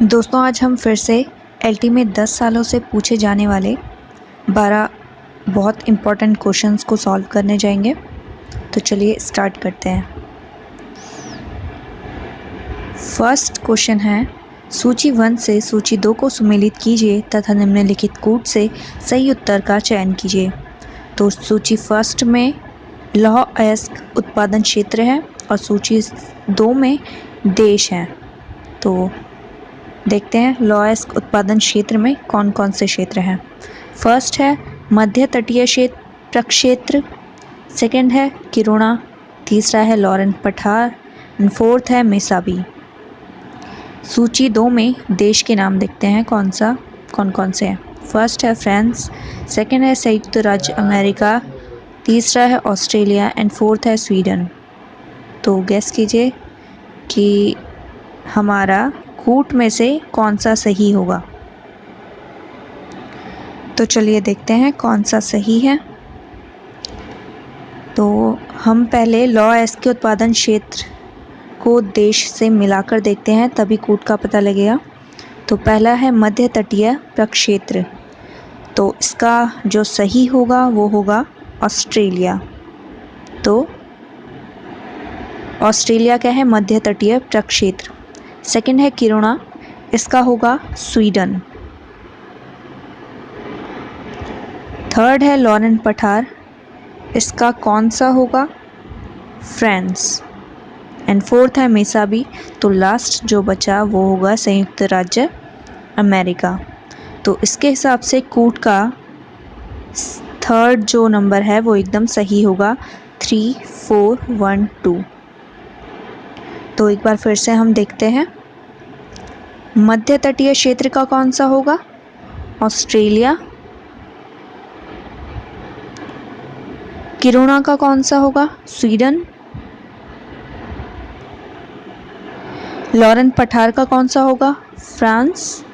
दोस्तों आज हम फिर से एलटी में 10 सालों से पूछे जाने वाले 12 बहुत इम्पोर्टेंट क्वेश्चंस को सॉल्व करने जाएंगे। तो चलिए स्टार्ट करते हैं। फर्स्ट क्वेश्चन है, सूची 1 से सूची 2 को सुमेलित कीजिए तथा निम्नलिखित कूट से सही उत्तर का चयन कीजिए। तो सूची फर्स्ट में लौह अयस्क उत्पादन क्षेत्र है और सूची 2 में देश हैं। तो देखते हैं लौह अयस्क उत्पादन क्षेत्र में कौन कौन से क्षेत्र हैं। फर्स्ट है मध्य तटीय क्षेत्र प्रक्षेत्र, सेकंड है किरुणा, तीसरा है लॉरेन पठार एंड फोर्थ है मेसाबी। सूची 2 में देश के नाम देखते हैं कौन कौन से हैं। फर्स्ट है फ्रांस, सेकंड है संयुक्त राज्य अमेरिका, तीसरा है ऑस्ट्रेलिया एंड फोर्थ है स्वीडन। तो गेस कीजिए कि हमारा कूट में से कौन सा सही होगा। तो चलिए देखते हैं कौन सा सही है। तो हम पहले लौह अयस्क के उत्पादन क्षेत्र को देश से मिलाकर देखते हैं, तभी कूट का पता लगेगा। तो पहला है मध्य तटीय प्रक्षेत्र, तो इसका जो सही होगा वो होगा ऑस्ट्रेलिया। तो ऑस्ट्रेलिया क्या है? मध्य तटीय प्रक्षेत्र। सेकंड है किरुणा, इसका होगा स्वीडन। थर्ड है लॉरेन पठार, इसका कौन सा होगा? फ्रांस। एंड फोर्थ है मेसाबी, तो लास्ट जो बचा वो होगा संयुक्त राज्य अमेरिका। तो इसके हिसाब से कूट का थर्ड जो नंबर है वो एकदम सही होगा, 3, 4, 1, 2। तो एक बार फिर से हम देखते हैं, मध्य तटीय क्षेत्र का कौन सा होगा? ऑस्ट्रेलिया। किरुणा का कौन सा होगा? स्वीडन। लॉरेन पठार का कौन सा होगा? फ्रांस।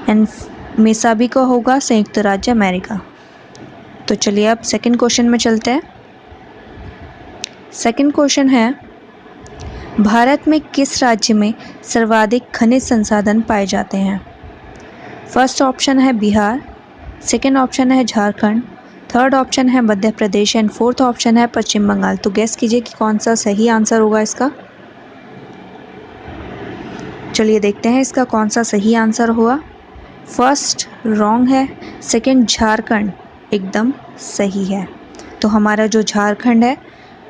एंड मेसाबी का होगा संयुक्त राज्य अमेरिका। तो चलिए अब सेकंड क्वेश्चन में चलते हैं। सेकंड क्वेश्चन है, भारत में किस राज्य में सर्वाधिक खनिज संसाधन पाए जाते हैं? फर्स्ट ऑप्शन है बिहार, सेकंड ऑप्शन है झारखंड, थर्ड ऑप्शन है Madhya Pradesh and fourth option है पश्चिम बंगाल। तो गेस कीजिए कि कौन सा सही आंसर होगा इसका। चलिए देखते हैं इसका कौन सा सही आंसर हुआ। फर्स्ट रॉन्ग है, सेकंड झारखंड एकदम सही है। तो हमारा जो झारखंड है,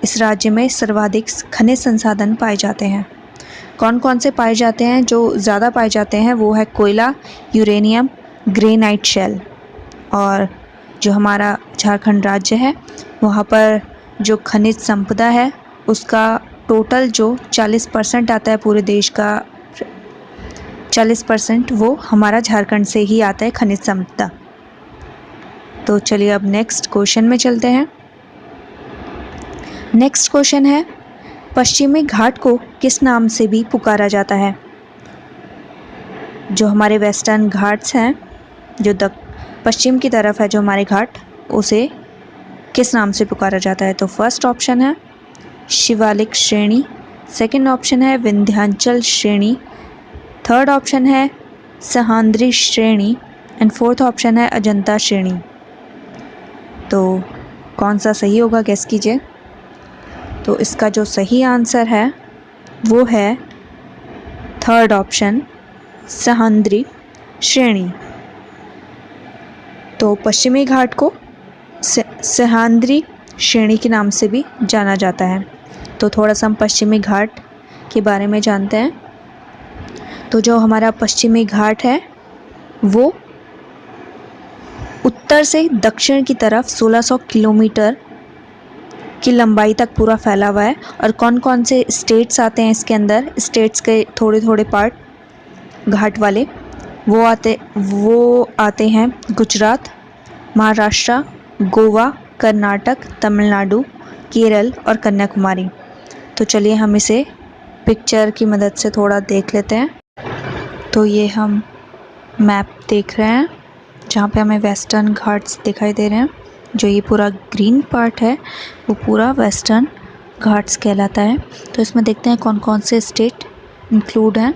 इस राज्य में सर्वाधिक खनिज संसाधन पाए जाते हैं। कौन कौन से पाए जाते हैं? जो ज़्यादा पाए जाते हैं वो है कोयला, यूरेनियम, ग्रेनाइट शेल। और जो हमारा झारखंड राज्य है वहाँ पर जो खनिज संपदा है उसका टोटल जो 40% आता है, पूरे देश का 40% वो हमारा झारखंड से ही आता है खनिज संपदा। तो चलिए अब नेक्स्ट क्वेश्चन में चलते हैं। नेक्स्ट क्वेश्चन है, पश्चिमी घाट को किस नाम से भी पुकारा जाता है? जो हमारे वेस्टर्न घाट्स हैं, जो पश्चिम की तरफ है जो हमारे घाट, उसे किस नाम से पुकारा जाता है? तो फर्स्ट ऑप्शन है शिवालिक श्रेणी, सेकंड ऑप्शन है विंध्याचल श्रेणी, थर्ड ऑप्शन है सह्याद्री श्रेणी एंड फोर्थ ऑप्शन है अजंता श्रेणी। तो कौन सा सही होगा, गेस कीजिए। तो इसका जो सही आंसर है वो है थर्ड ऑप्शन सह्याद्री श्रेणी। तो पश्चिमी घाट को सह्याद्री श्रेणी के नाम से भी जाना जाता है। तो थोड़ा सा हम पश्चिमी घाट के बारे में जानते हैं। तो जो हमारा पश्चिमी घाट है वो उत्तर से दक्षिण की तरफ 1600 किलोमीटर की लंबाई तक पूरा फैला हुआ है। और कौन कौन से स्टेट्स आते हैं इसके अंदर? स्टेट्स के थोड़े थोड़े पार्ट घाट वाले वो आते हैं गुजरात, महाराष्ट्र, गोवा, कर्नाटक, तमिलनाडु, केरल और कन्याकुमारी। तो चलिए हम इसे पिक्चर की मदद से थोड़ा देख लेते हैं। तो ये हम मैप देख रहे हैं जहाँ पे हमें वेस्टर्न घाट्स दिखाई दे रहे हैं। जो ये पूरा ग्रीन पार्ट है वो पूरा वेस्टर्न घाट्स कहलाता है। तो इसमें देखते हैं कौन कौन से स्टेट इंक्लूड हैं।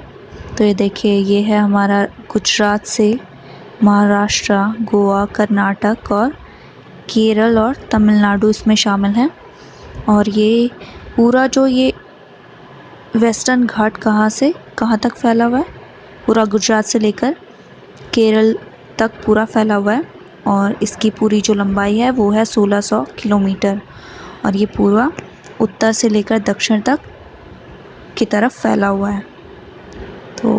तो ये देखिए, ये है हमारा गुजरात से महाराष्ट्र, गोवा, कर्नाटक और केरल और तमिलनाडु इसमें शामिल हैं। और ये पूरा जो ये वेस्टर्न घाट कहाँ से कहाँ तक फैला हुआ है, पूरा गुजरात से लेकर केरल तक पूरा फैला हुआ है। और इसकी पूरी जो लंबाई है वो है 1600 किलोमीटर। और ये पूरा उत्तर से लेकर दक्षिण तक की तरफ फैला हुआ है। तो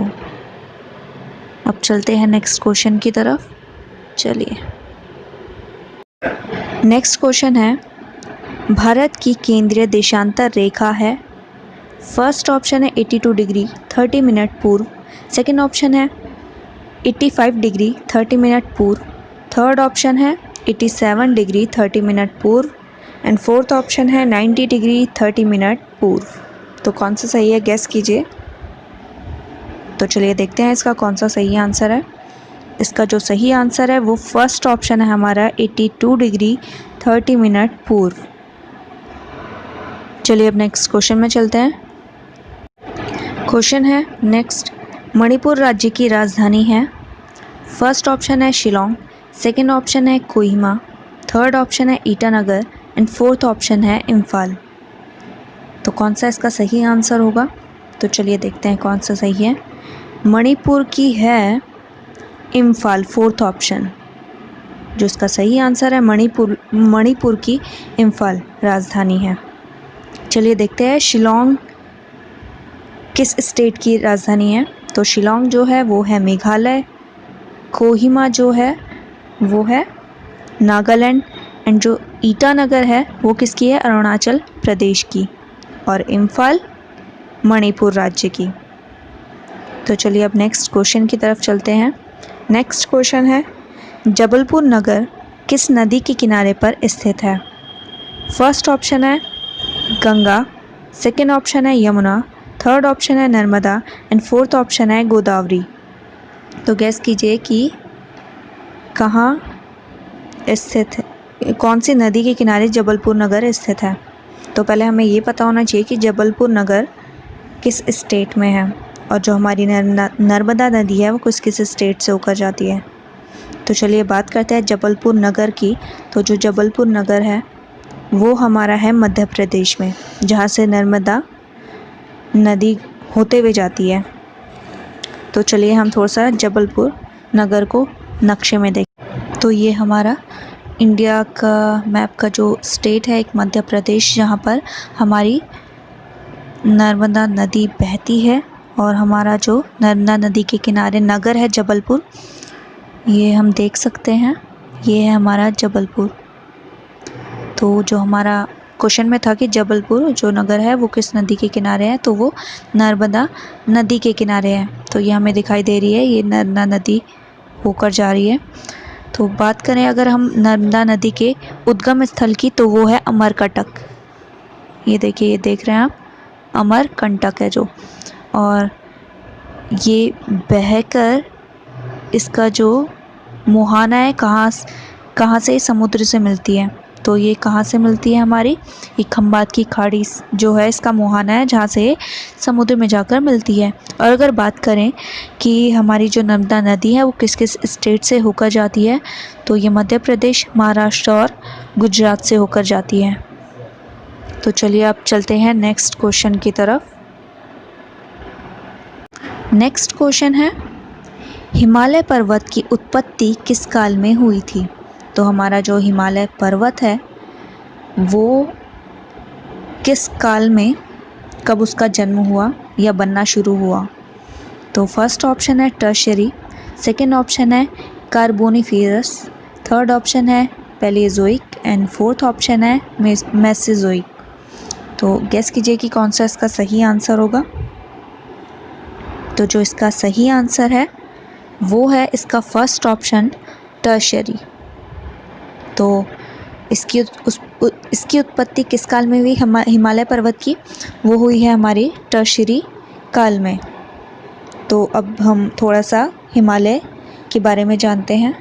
अब चलते हैं नेक्स्ट क्वेश्चन की तरफ। चलिए, नेक्स्ट क्वेश्चन है, भारत की केंद्रीय देशांतर रेखा है। फर्स्ट ऑप्शन है 82 डिग्री 30 मिनट पूर्व, सेकंड ऑप्शन है 85 डिग्री 30 मिनट पूर्व, थर्ड ऑप्शन है 87 डिग्री 30 मिनट पूर्व एंड फोर्थ ऑप्शन है 90 डिग्री 30 मिनट पूर्व। तो कौन सा सही है, गेस कीजिए। तो चलिए देखते हैं इसका कौन सा सही आंसर है। इसका जो सही आंसर है वो फर्स्ट ऑप्शन है हमारा 82 डिग्री 30 मिनट पूर्व। चलिए अब नेक्स्ट क्वेश्चन में चलते हैं। क्वेश्चन है नेक्स्ट, मणिपुर राज्य की राजधानी है। फर्स्ट ऑप्शन है शिलोंग, सेकंड ऑप्शन है कोहिमा, थर्ड ऑप्शन है ईटानगर एंड फोर्थ ऑप्शन है इम्फाल। तो कौन सा इसका सही आंसर होगा, तो चलिए देखते हैं कौन सा सही है। मणिपुर की है इम्फाल, फोर्थ ऑप्शन। जो इसका सही आंसर है मणिपुर की इम्फाल राजधानी है। चलिए देखते हैं शिलोंग किस स्टेट की राजधानी है। तो शिलोंग जो है वो है मेघालय, कोहिमा जो है वो है नागालैंड एंड जो ईटानगर है वो किसकी है, अरुणाचल प्रदेश की, और इम्फाल मणिपुर राज्य की। तो चलिए अब नेक्स्ट क्वेश्चन की तरफ चलते हैं। नेक्स्ट क्वेश्चन है, जबलपुर नगर किस नदी के किनारे पर स्थित है। फर्स्ट ऑप्शन है गंगा, सेकंड ऑप्शन है यमुना, थर्ड ऑप्शन है नर्मदा एंड फोर्थ ऑप्शन है गोदावरी। तो गैस कीजिए कि कहाँ स्थित है, कौन सी नदी के किनारे जबलपुर नगर स्थित है। तो पहले हमें ये पता होना चाहिए कि जबलपुर नगर किस स्टेट में है, और जो हमारी नर्मदा नदी है वो किस स्टेट से होकर जाती है। तो चलिए बात करते हैं जबलपुर नगर की। तो जो जबलपुर नगर है वो हमारा है मध्य प्रदेश में, जहाँ से नर्मदा नदी होते हुए जाती है। तो चलिए हम थोड़ा सा जबलपुर नगर को नक्शे में देखें। तो ये हमारा इंडिया का मैप का जो स्टेट है, एक मध्य प्रदेश, जहाँ पर हमारी नर्मदा नदी बहती है। और हमारा जो नर्मदा नदी के किनारे नगर है जबलपुर, ये हम देख सकते हैं, ये है हमारा जबलपुर। तो जो हमारा क्वेश्चन में था कि जबलपुर जो नगर है वो किस नदी के किनारे है, तो वो नर्मदा नदी के किनारे है। तो ये हमें दिखाई दे रही है, ये नर्मदा नदी होकर जा रही है। तो बात करें अगर हम नर्मदा नदी के उद्गम स्थल की, तो वो है अमरकंटक। ये देखिए, ये देख रहे हैं आप, अमरकंटक है जो, और ये बहकर इसका जो मुहाना है कहाँ से समुद्र से मिलती है। तो ये कहाँ से मिलती है, हमारी ये खंबात की खाड़ी जो है इसका मुहाना है, जहाँ से समुद्र में जाकर मिलती है। और अगर बात करें कि हमारी जो नर्मदा नदी है वो किस किस स्टेट से होकर जाती है, तो ये मध्य प्रदेश, महाराष्ट्र और गुजरात से होकर जाती है। तो चलिए अब चलते हैं नेक्स्ट क्वेश्चन की तरफ। नेक्स्ट क्वेश्चन है, हिमालय पर्वत की उत्पत्ति किस काल में हुई थी। तो हमारा जो हिमालय पर्वत है वो किस काल में, कब उसका जन्म हुआ या बनना शुरू हुआ। तो फर्स्ट ऑप्शन है टर्शियरी, सेकंड ऑप्शन है कार्बोनिफेरस, थर्ड ऑप्शन है पैलियोजोइक एंड फोर्थ ऑप्शन है मेसोजोइक। तो गेस कीजिए कि कौन सा इसका सही आंसर होगा। तो जो इसका सही आंसर है वो है इसका फर्स्ट ऑप्शन टर्शियरी। तो इसकी उत्पत्ति किस काल में हुई हिमालय पर्वत की, वो हुई है हमारी टर्शियरी काल में। तो अब हम थोड़ा सा हिमालय के बारे में जानते हैं।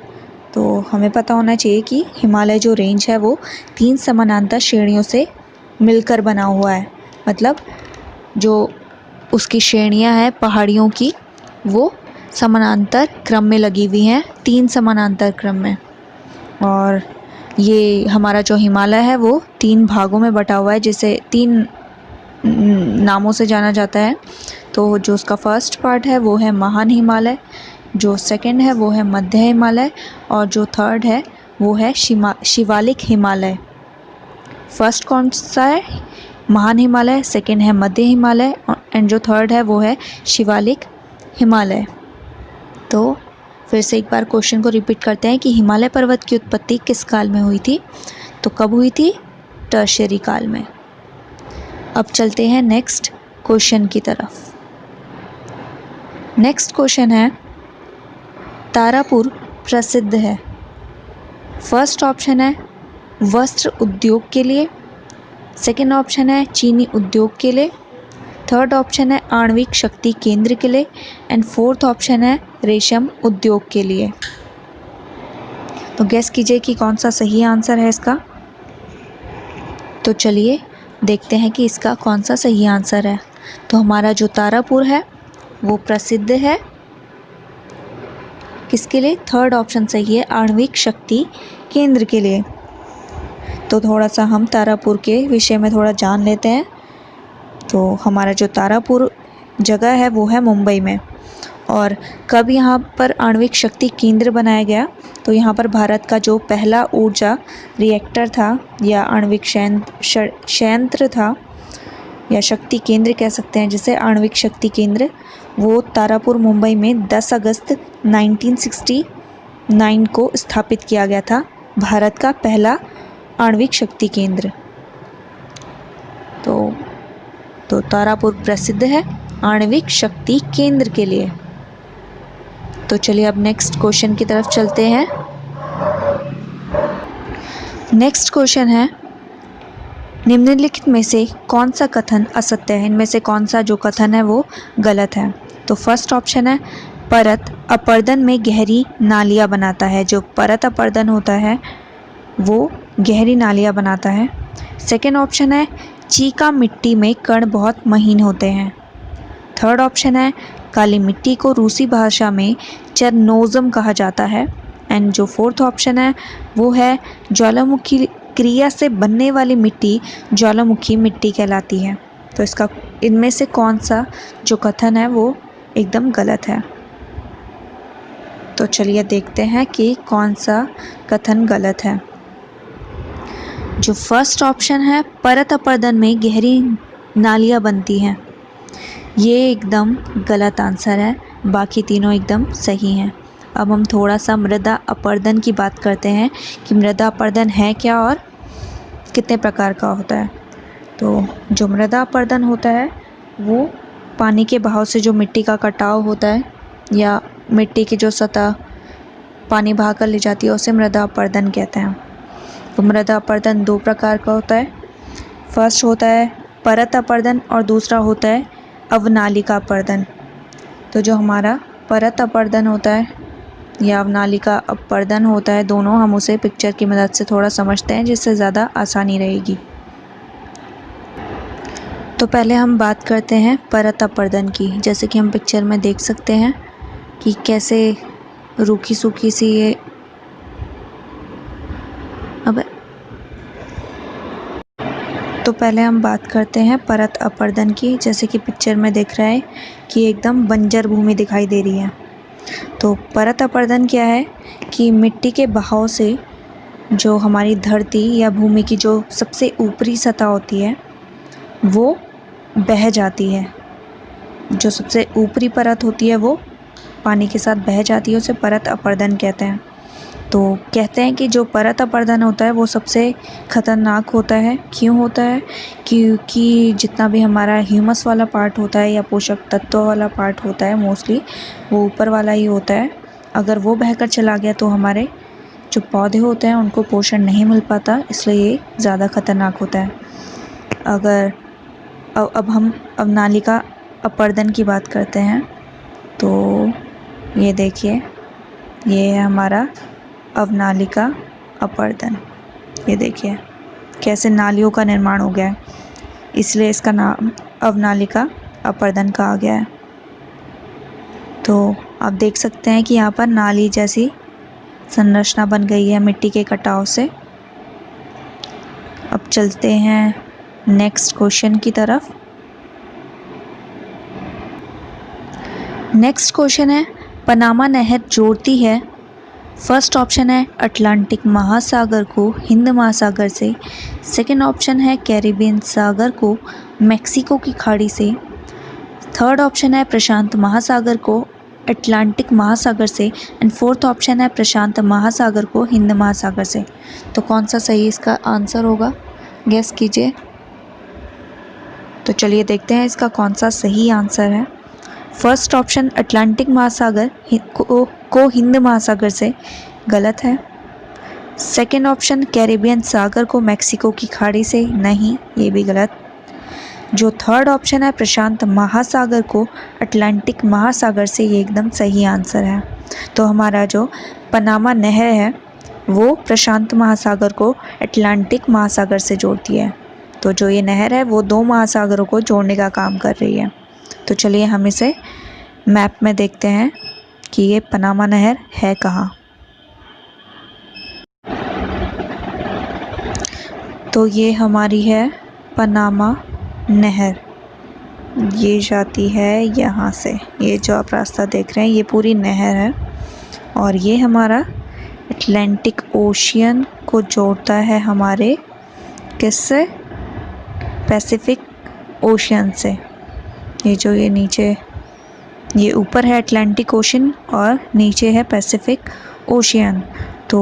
तो हमें पता होना चाहिए कि हिमालय जो रेंज है वो 3 समानांतर श्रेणियों से मिलकर बना हुआ है। मतलब जो उसकी श्रेणियां हैं पहाड़ियों की, वो समानांतर क्रम में लगी हुई हैं, 3 समानांतर क्रम में। और ये हमारा जो हिमालय है वो 3 भागों में बटा हुआ है, जिसे 3 नामों से जाना जाता है। तो जो उसका फर्स्ट पार्ट है वो है महान हिमालय, जो सेकंड है वो है मध्य हिमालय, और जो थर्ड है वो है शिवालिक हिमालय। फर्स्ट कौन सा है? महान हिमालय, सेकंड है मध्य हिमालय, एंड जो थर्ड है वो है शिवालिक हिमालय। तो फिर से एक बार क्वेश्चन को रिपीट करते हैं कि हिमालय पर्वत की उत्पत्ति किस काल में हुई थी? तो कब हुई थी? टर्शियरी काल में। अब चलते हैं नेक्स्ट क्वेश्चन की तरफ। नेक्स्ट क्वेश्चन है, तारापुर प्रसिद्ध है। फर्स्ट ऑप्शन है वस्त्र उद्योग के लिए, सेकंड ऑप्शन है चीनी उद्योग के लिए, थर्ड ऑप्शन है आणविक शक्ति केंद्र के लिए, एंड फोर्थ ऑप्शन है रेशम उद्योग के लिए। तो गेस कीजिए कि कौन सा सही आंसर है इसका। तो चलिए देखते हैं कि इसका कौन सा सही आंसर है। तो हमारा जो तारापुर है वो प्रसिद्ध है किसके लिए? थर्ड ऑप्शन सही है, आणविक शक्ति केंद्र के लिए। तो थोड़ा सा हम तारापुर के विषय में थोड़ा जान लेते हैं। तो हमारा जो तारापुर जगह है वो है मुंबई में। और कब यहाँ पर आणविक शक्ति केंद्र बनाया गया? तो यहाँ पर भारत का जो पहला ऊर्जा रिएक्टर था या आणविक संयंत्र था या शक्ति केंद्र कह सकते हैं जिसे, आणविक शक्ति केंद्र, वो तारापुर मुंबई में 10 अगस्त 1969 को स्थापित किया गया था, भारत का पहला आणविक शक्ति केंद्र। तो तारापुर प्रसिद्ध है आणविक शक्ति केंद्र के लिए। तो चलिए अब नेक्स्ट क्वेश्चन की तरफ चलते हैं। नेक्स्ट क्वेश्चन है, निम्नलिखित में से कौन सा कथन असत्य है? इनमें से कौन सा जो कथन है वो गलत है? तो फर्स्ट ऑप्शन है परत अपरदन में गहरी नालियाँ बनाता है। जो परत अपरदन होता है वो गहरी नालियाँ बनाता है। सेकेंड ऑप्शन है चीका मिट्टी में कण बहुत महीन होते हैं। थर्ड ऑप्शन है काली मिट्टी को रूसी भाषा में चरनोज़म कहा जाता है। एंड जो फोर्थ ऑप्शन है वो है ज्वालामुखी क्रिया से बनने वाली मिट्टी ज्वालामुखी मिट्टी कहलाती है। तो इसका इनमें से कौन सा जो कथन है वो एकदम गलत है? तो चलिए देखते हैं कि कौन सा कथन गलत है। जो फर्स्ट ऑप्शन है परत अपरदन में गहरी नालियाँ बनती हैं, ये एकदम गलत आंसर है, बाकी तीनों एकदम सही हैं। अब हम थोड़ा सा मृदा अपरदन की बात करते हैं कि मृदा अपरदन है क्या और कितने प्रकार का होता है। तो जो मृदा अपरदन होता है वो पानी के बहाव से जो मिट्टी का कटाव होता है या मिट्टी की जो सतह पानी बहा कर ले जाती है उसे मृदा अपरदन कहते हैं। तो मृदा अपरदन 2 प्रकार का होता है। फर्स्ट होता है परत अपरदन और दूसरा होता है अवनालिका अपरदन। तो जो हमारा परत अपरदन होता है या अवनालिका अपरदन होता है, दोनों हम उसे पिक्चर की मदद से थोड़ा समझते हैं जिससे ज़्यादा आसानी रहेगी। तो पहले हम बात करते हैं परत अपरदन की। जैसे कि हम पिक्चर में देख सकते हैं कि कैसे रूखी सूखी सी ये तो पहले हम बात करते हैं परत अपरदन की। जैसे कि पिक्चर में दिख रहा है कि एकदम बंजर भूमि दिखाई दे रही है। तो परत अपरदन क्या है कि मिट्टी के बहाव से जो हमारी धरती या भूमि की जो सबसे ऊपरी सतह होती है वो बह जाती है। जो सबसे ऊपरी परत होती है वो पानी के साथ बह जाती है, उसे परत अपरदन कहते हैं। तो कहते हैं कि जो परत अपरदन होता है वो सबसे ख़तरनाक होता है। क्यों होता है? क्योंकि जितना भी हमारा ह्यूमस वाला पार्ट होता है या पोषक तत्व वाला पार्ट होता है मोस्टली वो ऊपर वाला ही होता है। अगर वो बहकर चला गया तो हमारे जो पौधे होते हैं उनको पोषण नहीं मिल पाता, इसलिए ये ज़्यादा ख़तरनाक होता है। अब हम अवनालिका अपरदन की बात करते हैं। तो ये देखिए, ये है हमारा अवनालिका अपरदन। ये देखिए कैसे नालियों का निर्माण हो गया है, इसलिए इसका नाम अवनालिका अपरदन कहा गया है। तो आप देख सकते हैं कि यहाँ पर नाली जैसी संरचना बन गई है मिट्टी के कटाव से। अब चलते हैं नेक्स्ट क्वेश्चन की तरफ। नेक्स्ट क्वेश्चन है, पनामा नहर जोड़ती है। फर्स्ट ऑप्शन है अटलांटिक महासागर को हिंद महासागर से। सेकंड ऑप्शन है कैरिबियन सागर को मैक्सिको की खाड़ी से। थर्ड ऑप्शन है प्रशांत महासागर को अटलांटिक महासागर से। एंड फोर्थ ऑप्शन है प्रशांत महासागर को हिंद महासागर से। तो कौन सा सही इसका आंसर होगा, गेस कीजिए। तो चलिए देखते हैं इसका कौन सा सही आंसर है। फर्स्ट ऑप्शन अटलांटिक महासागर को हिंद महासागर से, गलत है। सेकंड ऑप्शन कैरिबियन सागर को मैक्सिको की खाड़ी से, नहीं, ये भी गलत। जो थर्ड ऑप्शन है प्रशांत महासागर को अटलांटिक महासागर से, ये एकदम सही आंसर है। तो हमारा जो पनामा नहर है वो प्रशांत महासागर को अटलांटिक महासागर से जोड़ती है। तो जो ये नहर है वो दो महासागरों को जोड़ने का काम कर रही है। तो चलिए हम इसे मैप में देखते हैं कि ये पनामा नहर है कहाँ। तो ये हमारी है पनामा नहर, ये जाती है यहाँ से। ये जो आप रास्ता देख रहे हैं ये पूरी नहर है और ये हमारा अटलांटिक ओशियन को जोड़ता है हमारे किससे, पैसिफिक ओशियन से। ये जो ये नीचे, ये ऊपर है अटलांटिक ओशियन और नीचे है पैसिफिक ओशियन। तो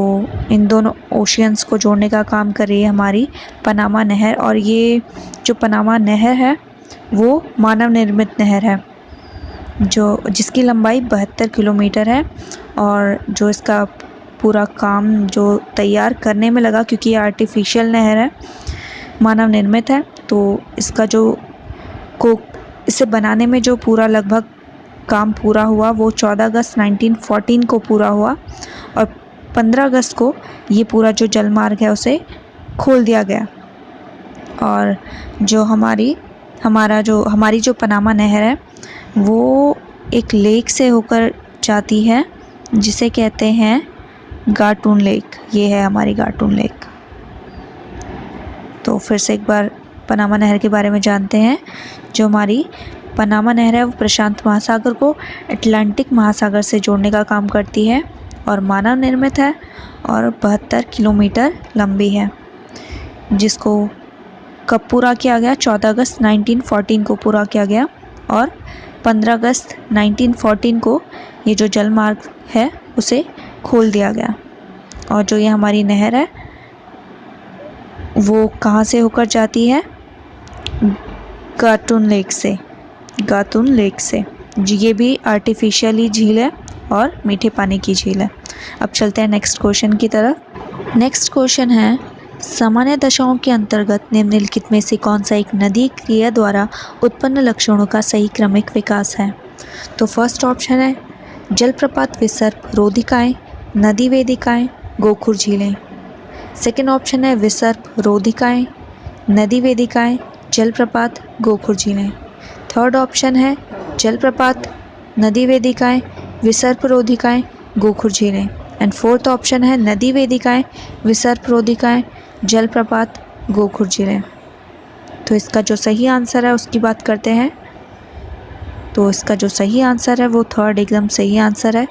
इन दोनों ओशियंस को जोड़ने का काम कर रही है हमारी पनामा नहर। और ये जो पनामा नहर है वो मानव निर्मित नहर है जिसकी लंबाई 72 किलोमीटर है। और जो इसका पूरा काम जो तैयार करने में लगा, क्योंकि ये आर्टिफिशियल नहर है, मानव निर्मित है, तो इसका इसे बनाने में जो पूरा लगभग काम पूरा हुआ वो 14 अगस्त 1914 को पूरा हुआ और 15 अगस्त को ये पूरा जो जलमार्ग है उसे खोल दिया गया। और जो हमारी जो पनामा नहर है वो एक लेक से होकर जाती है जिसे कहते हैं गाटून लेक। ये है हमारी गाटून लेक। तो फिर से एक बार पनामा नहर के बारे में जानते हैं। जो हमारी पनामा नहर है वो प्रशांत महासागर को अटलांटिक महासागर से जोड़ने का काम करती है और मानव निर्मित है और 72 किलोमीटर लंबी है, जिसको कब पूरा किया गया, 14 अगस्त 1914 को पूरा किया गया और 15 अगस्त 1914 को ये जो जलमार्ग है उसे खोल दिया गया। और जो ये हमारी नहर है वो कहाँ से होकर जाती है, गाटून लेक से। ये भी आर्टिफिशियली झील है और मीठे पानी की झील है। अब चलते हैं नेक्स्ट क्वेश्चन की तरफ। नेक्स्ट क्वेश्चन है, सामान्य दशाओं के अंतर्गत निम्नलिखित में से कौन सा एक नदी क्रिया द्वारा उत्पन्न लक्षणों का सही क्रमिक विकास है। तो फर्स्ट ऑप्शन है जलप्रपात, विसर्प, रोधिकाएँ, नदी वेदिकाएँ, गोखुर झीलें। सेकेंड ऑप्शन है विसर्प, रोधिकाएँ, नदी वेदिकाएँ, जलप्रपात, गोखुर झीलें। थर्ड ऑप्शन है जलप्रपात, नदी वेदिकाएँ, विसर्प रोधिकाएँ, गोखुर झीलें। एंड फोर्थ ऑप्शन है नदी वेदिकाएँ, विसर्प रोधिकाएँ, जलप्रपात, गोखुर झीलें। तो इसका जो सही आंसर है उसकी बात करते हैं। तो इसका जो सही आंसर है वो थर्ड एकदम सही आंसर है,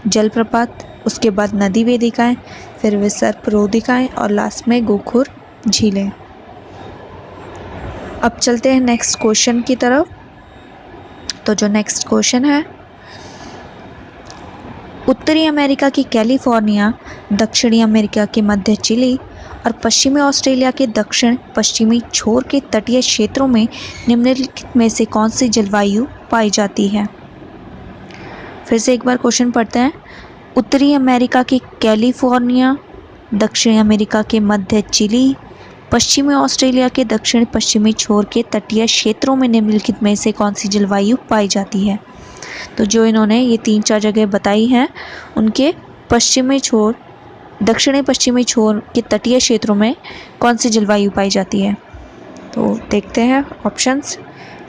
जलप्रपात, उसके बाद नदी वेदिकाएँ, फिर विसर्प रोधिकाएँ और लास्ट में गोखुर झीलें। अब चलते हैं नेक्स्ट क्वेश्चन की तरफ। तो जो नेक्स्ट क्वेश्चन है, उत्तरी अमेरिका की कैलिफोर्निया, दक्षिणी अमेरिका के मध्य चिली और पश्चिमी ऑस्ट्रेलिया के दक्षिण पश्चिमी छोर के तटीय क्षेत्रों में निम्नलिखित में से कौन सी जलवायु पाई जाती है। फिर से एक बार क्वेश्चन पढ़ते हैं। उत्तरी अमेरिका की कैलिफोर्निया, दक्षिणी अमेरिका के मध्य चिली, पश्चिमी ऑस्ट्रेलिया के दक्षिण पश्चिमी छोर के तटीय क्षेत्रों में निम्नलिखित में से कौन सी जलवायु पाई जाती है। तो जो इन्होंने ये 3-4 जगह बताई हैं उनके पश्चिमी छोर, दक्षिणी पश्चिमी छोर के तटीय क्षेत्रों में कौन सी जलवायु पाई जाती है। तो देखते हैं ऑप्शंस।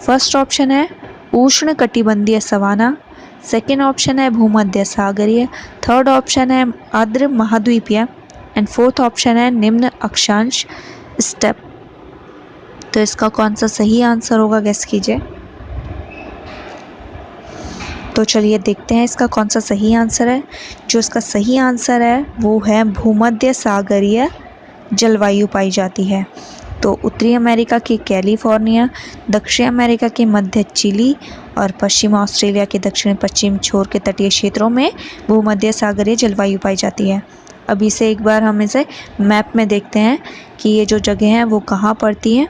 फर्स्ट ऑप्शन है उष्ण कटिबंधीय सवाना, सेकेंड ऑप्शन है भूमध्य सागरीय, थर्ड ऑप्शन है आर्द्र महाद्वीपीय एंड फोर्थ ऑप्शन है निम्न अक्षांश स्टेप। तो इसका कौन सा सही आंसर होगा, गेस कीजिए। तो चलिए देखते हैं इसका कौन सा सही आंसर है। जो इसका सही आंसर है वो है भूमध्य सागरीय जलवायु पाई जाती है। तो उत्तरी अमेरिका के कैलिफोर्निया, दक्षिण अमेरिका के मध्य चिली और पश्चिम ऑस्ट्रेलिया के दक्षिण पश्चिम छोर के तटीय क्षेत्रों में भूमध्य सागरीय जलवायु पाई जाती है। अब इसे एक बार हम इसे मैप में देखते हैं कि ये जो जगह हैं वो कहाँ पड़ती हैं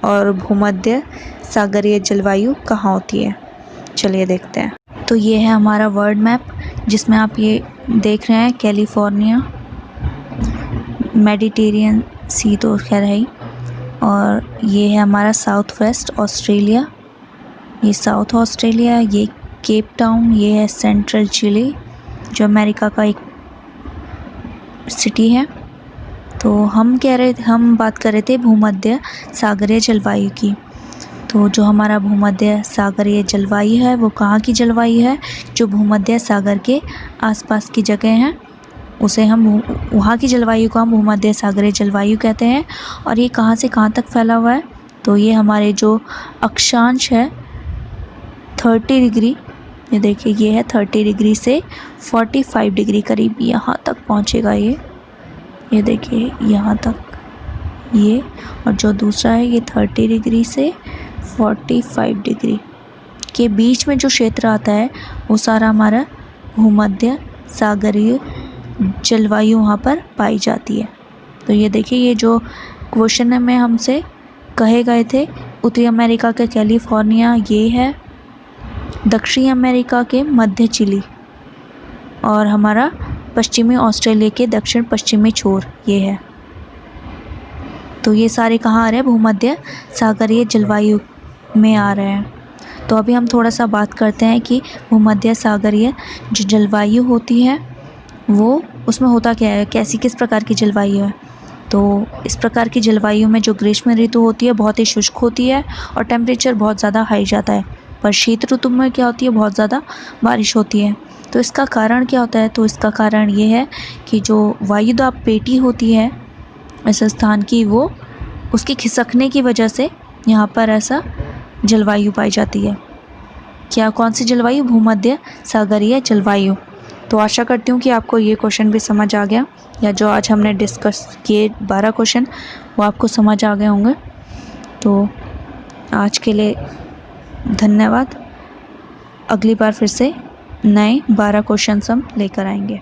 और भूमध्य सागरीय जलवायु कहाँ होती है। चलिए देखते हैं। तो ये है हमारा वर्ल्ड मैप जिसमें आप ये देख रहे हैं कैलिफोर्निया, मेडिटेरियन सी तो खैर है ही, और ये है हमारा साउथ वेस्ट ऑस्ट्रेलिया, ये साउथ ऑस्ट्रेलिया, ये केप टाउन, ये है सेंट्रल चिली जो अमेरिका का एक सिटी है। तो हम बात कर रहे थे भूमध्य सागरीय जलवायु की। तो जो हमारा भूमध्य सागरीय जलवायु है वो कहाँ की जलवायु है, जो भूमध्य सागर के आसपास की जगह हैं उसे हम वहाँ की जलवायु को हम भूमध्य सागरीय जलवायु कहते हैं। और ये कहाँ से कहाँ तक फैला हुआ है, तो ये हमारे जो अक्षांश है 30 डिग्री, ये देखिए ये है 30 डिग्री से 45 डिग्री करीब यहाँ तक पहुँचेगा ये देखिए यहाँ तक ये, और जो दूसरा है ये 30 डिग्री से 45 डिग्री के बीच में जो क्षेत्र आता है वो सारा हमारा भूमध्य सागरीय जलवायु वहाँ पर पाई जाती है। तो ये देखिए ये जो क्वेश्चन में हमसे कहे गए थे, उत्तरी अमेरिका के कैलिफोर्निया ये है, दक्षिणी अमेरिका के मध्य चिली और हमारा पश्चिमी ऑस्ट्रेलिया के दक्षिण पश्चिमी छोर ये है। तो ये सारे कहाँ आ रहे हैं, भूमध्य सागरीय जलवायु में आ रहे हैं। तो अभी हम थोड़ा सा बात करते हैं कि भूमध्य सागरीय जो जलवायु होती है वो उसमें होता क्या है, किस प्रकार की जलवायु है। तो इस प्रकार की जलवायु में जो ग्रीष्म ऋतु होती है बहुत ही शुष्क होती है और टेम्परेचर बहुत ज़्यादा हाई जाता है, पर शीत ऋतु में क्या होती है, बहुत ज़्यादा बारिश होती है। तो इसका कारण क्या होता है, तो इसका कारण ये है कि जो वायुदाब पेटी होती है इस स्थान की, वो उसके खिसकने की वजह से यहाँ पर ऐसा जलवायु पाई जाती है। क्या, कौन सी जलवायु, भूमध्य सागरीय जलवायु। तो आशा करती हूँ कि आपको ये क्वेश्चन भी समझ आ गया, या जो आज हमने डिस्कस किए 12 क्वेश्चन वो आपको समझ आ गए होंगे। तो आज के लिए धन्यवाद। अगली बार फिर से नए 12 क्वेश्चन हम लेकर आएंगे।